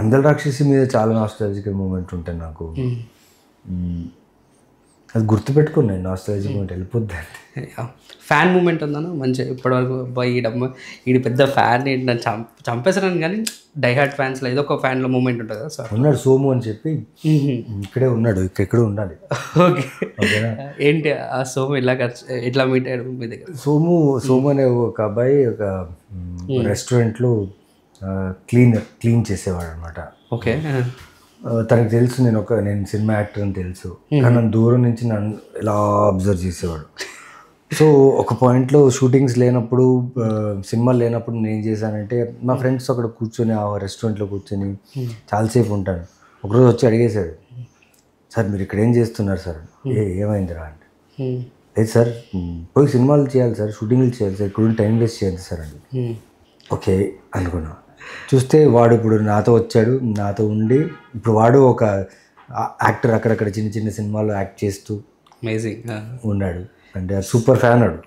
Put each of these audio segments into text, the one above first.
అందల రాక్షసి మీద చాలా నాస్టాలజికల్ మూమెంట్ ఉంటాయి నాకు. అది గుర్తుపెట్టుకున్నాను, నాస్టాలజిక్ మూమెంట్ వెళ్ళిపోద్ది అంటే. ఫ్యాన్ మూమెంట్ ఉందన్న మంచిగా ఇప్పటివరకు అబ్బాయి ఈడ పెద్ద ఫ్యాన్ ఏంటి నన్ను చంపేసాను, కానీ డైహార్ట్ ఫ్యాన్స్లో ఏదో ఒక ఫ్యాన్లో మూమెంట్ ఉంటుంది కదా సార్. ఉన్నాడు సోము అని చెప్పి, ఇక్కడే ఉన్నాడు, ఇక్కడ ఉండాలి. ఓకే, ఏంటి ఆ సోము ఎట్లా మీట్ అయ్యాడు మీ దగ్గర? సోము అనే ఒక అబ్బాయి ఒక రెస్టారెంట్లో క్లీన్ చేసేవాడు అనమాట. ఓకే, తనకు తెలుసు నేను సినిమా యాక్టర్ అని తెలుసు, కానీ నన్ను దూరం నుంచి నన్ను ఇలా అబ్జర్వ్ చేసేవాడు. సో ఒక పాయింట్లో షూటింగ్స్ లేనప్పుడు, సినిమాలు లేనప్పుడు నేను ఏం చేశానంటే, మా ఫ్రెండ్స్ అక్కడ కూర్చొని ఆ రెస్టారెంట్లో కూర్చొని చాలాసేపు ఉంటాను. ఒకరోజు వచ్చి అడిగేశాడు, సార్ మీరు ఇక్కడ ఏం చేస్తున్నారు సార్? ఏమైందిరా అంటే, లేదు సార్ పోయి సినిమాలు చేయాలి సార్, షూటింగ్లు చేయాలి సార్, ఇక్కడ టైం వేస్ట్ చేయాలి సార్ అండి. ఓకే అనుకున్నా. చూస్తే వాడు ఇప్పుడు నాతో వచ్చాడు, నాతో ఉండి ఇప్పుడు వాడు ఒక యాక్టర్, అక్కడక్కడ చిన్న చిన్న సినిమాల్లో యాక్ట్ చేస్తూ అమేజింగ్ ఉన్నాడు. అంటే సూపర్ ఫ్యాన్ వాడు,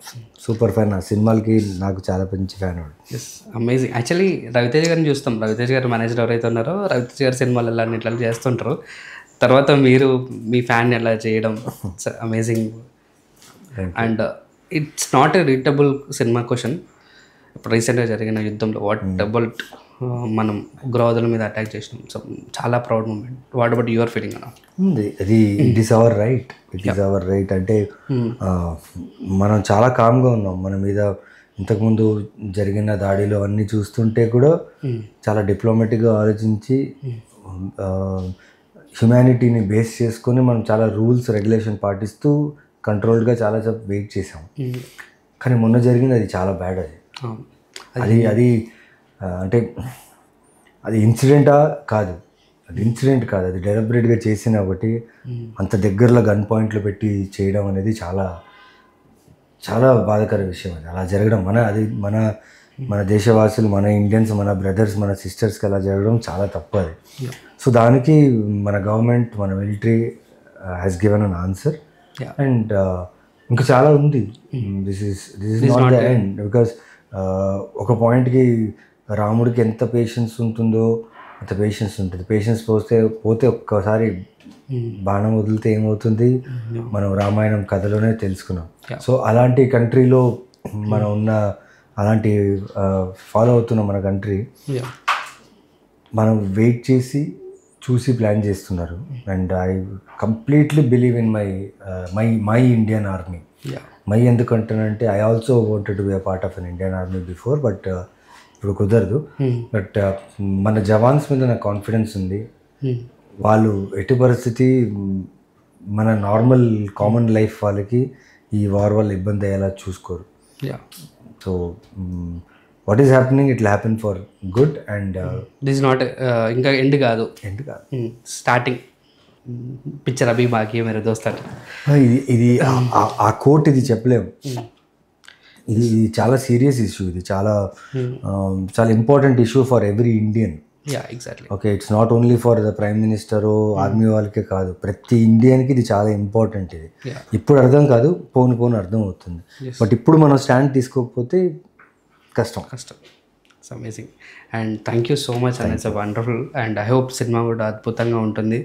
సూపర్ ఫ్యాన్. ఆ సినిమాలకి నాకు చాలా మంచి ఫ్యాన్ వాడు. అమేజింగ్. యాక్చువల్లీ రవితేజ గారిని చూస్తాం, రవితేజ గారు మేనేజర్ ఎవరైతే ఉన్నారో రవితేజ గారి సినిమాలు ఎలా ఇట్లా చేస్తుంటారు, తర్వాత మీరు మీ ఫ్యాన్ ఎలా చేయడం amazing. And it's not a readable cinema question. ఇప్పుడు రీసెంట్గా జరిగిన యుద్ధంలో వాట్ అబౌట్ మనం ఉగ్రవాదుల మీద అటాక్ చేసినాం, సో చాలా proud moment. What about your feeling అన్న? అది ఇట్ ఈస్ అవర్ రైట్, అంటే మనం చాలా కామ్గా ఉన్నాం. మన మీద ఇంతకుముందు జరిగిన దాడిలో అన్నీ చూస్తుంటే కూడా చాలా డిప్లొమాటిక్గా ఆలోచించి హ్యుమానిటీని బేస్ చేసుకొని మనం చాలా రూల్స్ రెగ్యులేషన్ పాటిస్తూ కంట్రోల్డ్గా చాలా వెయిట్ చేసాం. కానీ మొన్న జరిగింది అది చాలా బ్యాడ్. అది అంటే అది ఇన్సిడెంటా కాదు, అది డెలిబరేట్గా చేసిన ఒకటి. అంత దగ్గరలో గన్ పాయింట్లు పెట్టి చేయడం అనేది చాలా చాలా బాధాకర విషయం. అది అలా జరగడం మన దేశవాసులు, మన ఇండియన్స్, మన బ్రదర్స్, మన సిస్టర్స్కి అలా జరగడం చాలా తప్పు అది. సో దానికి మన గవర్నమెంట్, మన military has given an answer. And ఇంకా చాలా ఉంది. This is not the end. Because ఒక పాయింట్కి రాముడికి ఎంత పేషెన్స్ ఉంటుందో అంత పేషెన్స్ ఉంటుంది. పేషెన్స్ పోతే ఒక్కసారి బాణం వదిలితే ఏమవుతుంది మనం రామాయణం కథలోనే తెలుసుకున్నాం. సో అలాంటి కంట్రీలో మనం ఉన్న, అలాంటి ఫాలో అవుతున్న మన కంట్రీ మనం వెయిట్ చేసి చూసి ప్లాన్ చేస్తున్నారు. And I completely believe in my Indian army. My ఎందుకంటానంటే I also wanted to be a part of an Indian army before, but ఇప్పుడు కుదరదు. బట్ మన జవాన్స్ మీద నాకు కాన్ఫిడెన్స్ ఉంది. వాళ్ళు ఎట్టి పరిస్థితి మన నార్మల్ కామన్ లైఫ్ వాళ్ళకి ఈ వార్ వల్ల ఇబ్బంది అయ్యేలా చూసుకోరు. So what is happening, it will happen for good. And this not ఇంకా ఎండ్ కాదు, స్టార్టింగ్ పిక్చర్ అభి బాకీ మేరే దోస్తాలు. ఇది ఆ కోట్ ఇది చెప్పలేము. ఇది చాలా సీరియస్ ఇష్యూ. ఇది చాలా చాలా important issue for every Indian. Okay, it's not only for the prime minister, army వాళ్ళకే కాదు, ప్రతి ఇండియన్కి ఇది చాలా ఇంపార్టెంట్. ఇది ఇప్పుడు అర్థం కాదు, పోను అర్థం అవుతుంది. బట్ ఇప్పుడు మనం స్టాండ్ తీసుకోకపోతే కష్టం. It's amazing. And thank you so much and it's wonderful. And I hope cinema కూడా అద్భుతంగా ఉంటుంది.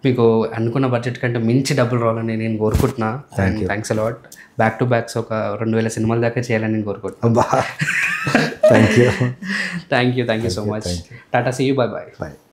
మీకు అనుకున్న బడ్జెట్ కంటే మించి డబ్బులు రావాలని నేను కోరుకుంటున్నా. Thanks a lot. Back to backs ఒక 2000 సినిమాల దాకా చేయాలని నేను కోరుకుంటున్నా. Thank you so much. టాటా, సీ యూ, బాయ్.